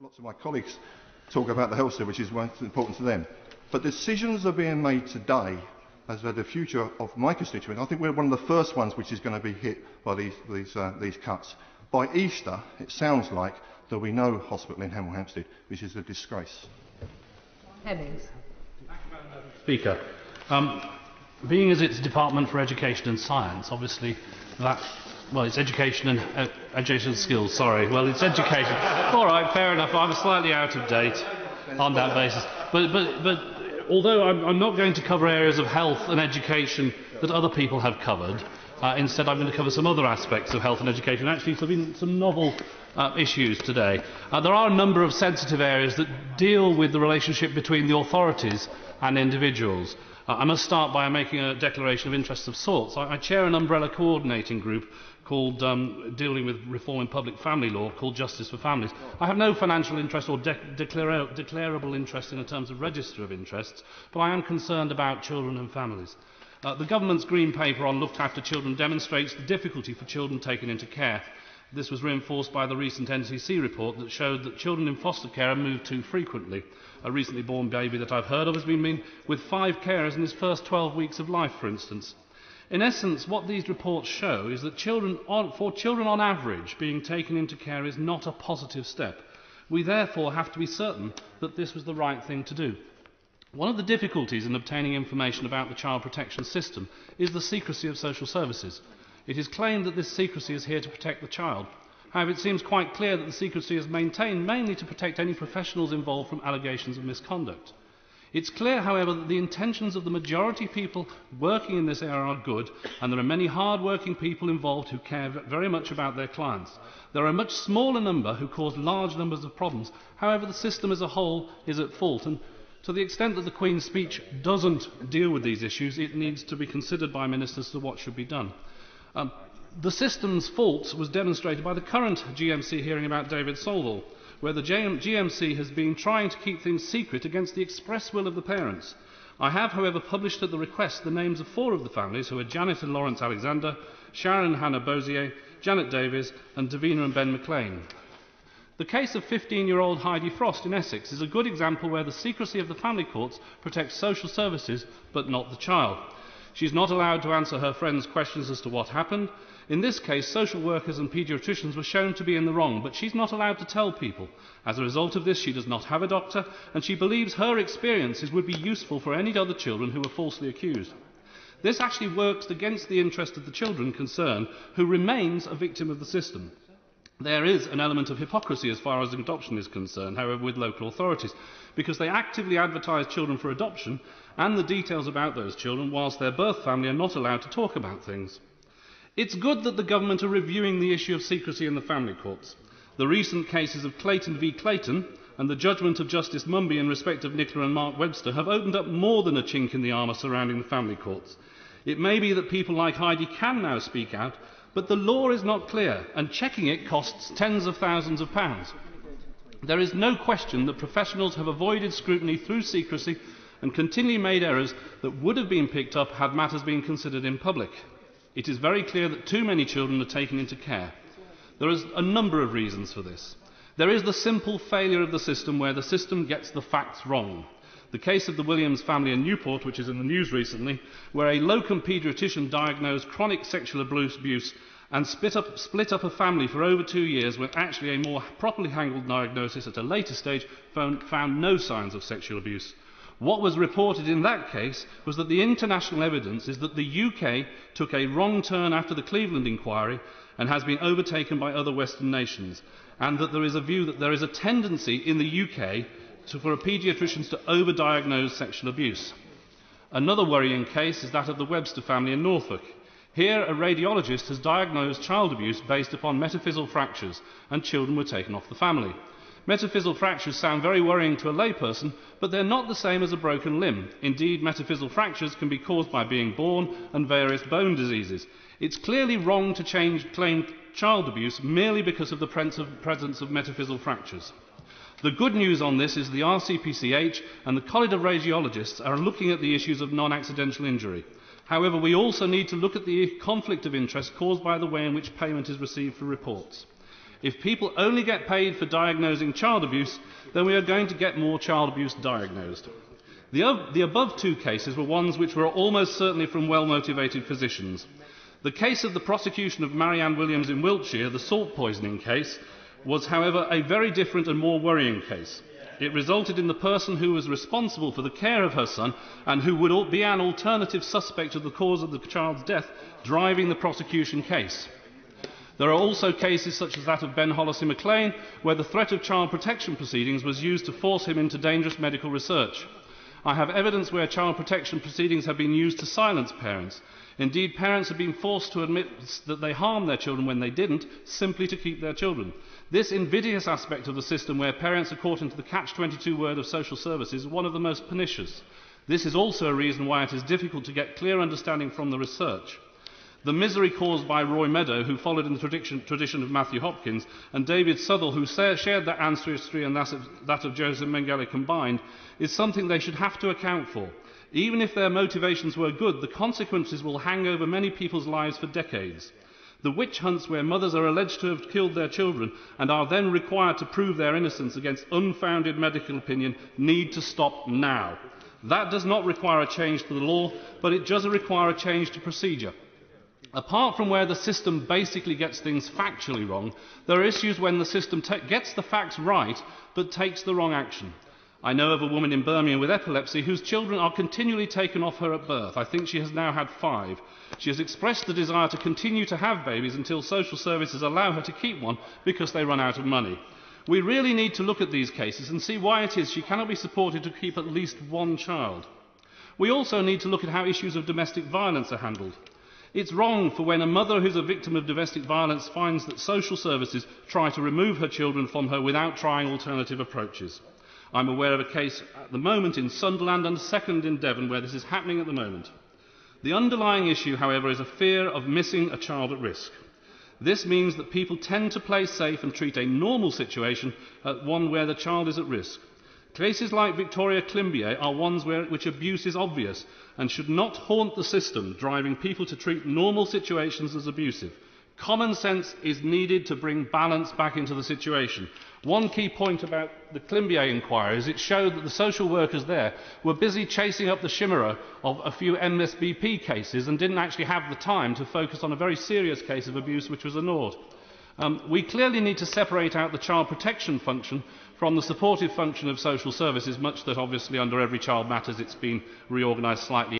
Lots of my colleagues talk about the health service, which is what's important to them. But decisions are being made today as to the future of my constituent. I think we're one of the first ones which is going to be hit by these cuts. By Easter, it sounds like there'll be no hospital in Hemel Hempstead, which is a disgrace. Hemmings. Speaker, being as it's Department for Education and Science, obviously that, well, it's education and education skills. Sorry, well, it's education. All right, fair enough. I'm slightly out of date on that basis. But although I'm not going to cover areas of health and education that other people have covered, instead I'm going to cover some other aspects of health and education. Actually, there have been some novel issues today. There are a number of sensitive areas that deal with the relationship between the authorities and individuals. I must start by making a declaration of interest of sorts. I chair an umbrella coordinating group called dealing with reform in public family law, called Justice for Families. I have no financial interest or declarable interest in terms of register of interests, but I am concerned about children and families. The government's green paper on looked after children demonstrates the difficulty for children taken into care. This was reinforced by the recent NCC report that showed that children in foster care are moved too frequently. A recently born baby that I've heard of has been with 5 carers in his first 12 weeks of life, for instance. In essence, what these reports show is that for children on average, being taken into care is not a positive step. We therefore have to be certain that this was the right thing to do. One of the difficulties in obtaining information about the child protection system is the secrecy of social services. It is claimed that this secrecy is here to protect the child. However, it seems quite clear that the secrecy is maintained mainly to protect any professionals involved from allegations of misconduct. It's clear, however, that the intentions of the majority of people working in this area are good, and there are many hard-working people involved who care very much about their clients. There are a much smaller number who cause large numbers of problems. However, the system as a whole is at fault, and to the extent that the Queen's speech doesn't deal with these issues, it needs to be considered by ministers as to what should be done. The system's faults was demonstrated by the current GMC hearing about David Solvall, where the GMC has been trying to keep things secret against the express will of the parents. I have, however, published at the request the names of 4 of the families, who are Janet and Lawrence Alexander, Sharon and Hannah Bozier, Janet Davies and Davina and Ben McLean. The case of 15-year-old Heidi Frost in Essex is a good example where the secrecy of the family courts protects social services but not the child. She is not allowed to answer her friends' questions as to what happened. In this case, social workers and paediatricians were shown to be in the wrong, but she's not allowed to tell people. As a result of this, she does not have a doctor, and she believes her experiences would be useful for any other children who were falsely accused. This actually works against the interest of the children concerned, who remains a victim of the system. There is an element of hypocrisy as far as adoption is concerned, however, with local authorities, because they actively advertise children for adoption and the details about those children, whilst their birth family are not allowed to talk about things. It's good that the government are reviewing the issue of secrecy in the family courts. The recent cases of Clayton v Clayton and the judgment of Justice Mumby in respect of Nicola and Mark Webster have opened up more than a chink in the armour surrounding the family courts. It may be that people like Heidi can now speak out, but the law is not clear, and checking it costs tens of thousands of pounds. There is no question that professionals have avoided scrutiny through secrecy and continually made errors that would have been picked up had matters been considered in public. It is very clear that too many children are taken into care. There is a number of reasons for this. There is the simple failure of the system where the system gets the facts wrong. The case of the Williams family in Newport, which is in the news recently, where a locum paediatrician diagnosed chronic sexual abuse and split up a family for over 2 years, when actually a more properly handled diagnosis at a later stage found no signs of sexual abuse. What was reported in that case was that the international evidence is that the UK took a wrong turn after the Cleveland inquiry and has been overtaken by other Western nations, and that there is a view that there is a tendency in the UK for paediatricians to overdiagnose sexual abuse. Another worrying case is that of the Webster family in Norfolk. Here, a radiologist has diagnosed child abuse based upon metaphyseal fractures, and children were taken off the family. Metaphyseal fractures sound very worrying to a layperson, but they're not the same as a broken limb. Indeed, metaphyseal fractures can be caused by being born and various bone diseases. It's clearly wrong to claim child abuse merely because of the presence of metaphyseal fractures. The good news on this is the RCPCH and the College of Radiologists are looking at the issues of non-accidental injury. However, we also need to look at the conflict of interest caused by the way in which payment is received for reports. If people only get paid for diagnosing child abuse, then we are going to get more child abuse diagnosed. The above two cases were ones which were almost certainly from well-motivated physicians. The case of the prosecution of Marianne Williams in Wiltshire, the salt poisoning case, was, however, a very different and more worrying case. It resulted in the person who was responsible for the care of her son and who would be an alternative suspect of the cause of the child's death driving the prosecution case. There are also cases such as that of Ben Hollisey McLean, where the threat of child protection proceedings was used to force him into dangerous medical research. I have evidence where child protection proceedings have been used to silence parents. Indeed, parents have been forced to admit that they harmed their children when they didn't, simply to keep their children. This invidious aspect of the system, where parents are caught into the catch-22 word of social services, is one of the most pernicious. This is also a reason why it is difficult to get clear understanding from the research. The misery caused by Roy Meadow, who followed in the tradition of Matthew Hopkins, and David Southall, who shared that ancestry and that of Joseph Mengele combined, is something they should have to account for. Even if their motivations were good, the consequences will hang over many people's lives for decades. The witch hunts where mothers are alleged to have killed their children and are then required to prove their innocence against unfounded medical opinion need to stop now. That does not require a change to the law, but it does require a change to procedure. Apart from where the system basically gets things factually wrong, there are issues when the system gets the facts right but takes the wrong action. I know of a woman in Birmingham with epilepsy whose children are continually taken off her at birth. I think she has now had 5. She has expressed the desire to continue to have babies until social services allow her to keep one because they run out of money. We really need to look at these cases and see why it is she cannot be supported to keep at least one child. We also need to look at how issues of domestic violence are handled. It's wrong for when a mother who's a victim of domestic violence finds that social services try to remove her children from her without trying alternative approaches. I'm aware of a case at the moment in Sunderland and a second in Devon where this is happening at the moment. The underlying issue, however, is a fear of missing a child at risk. This means that people tend to play safe and treat a normal situation as one where the child is at risk. Cases like Victoria Climbié are ones which abuse is obvious and should not haunt the system, driving people to treat normal situations as abusive. Common sense is needed to bring balance back into the situation. One key point about the Climbié inquiry is it showed that the social workers there were busy chasing up the chimera of a few MSBP cases and didn't actually have the time to focus on a very serious case of abuse which was ignored. We clearly need to separate out the child protection function from the supportive function of social services, much that obviously under Every Child Matters it's been reorganised slightly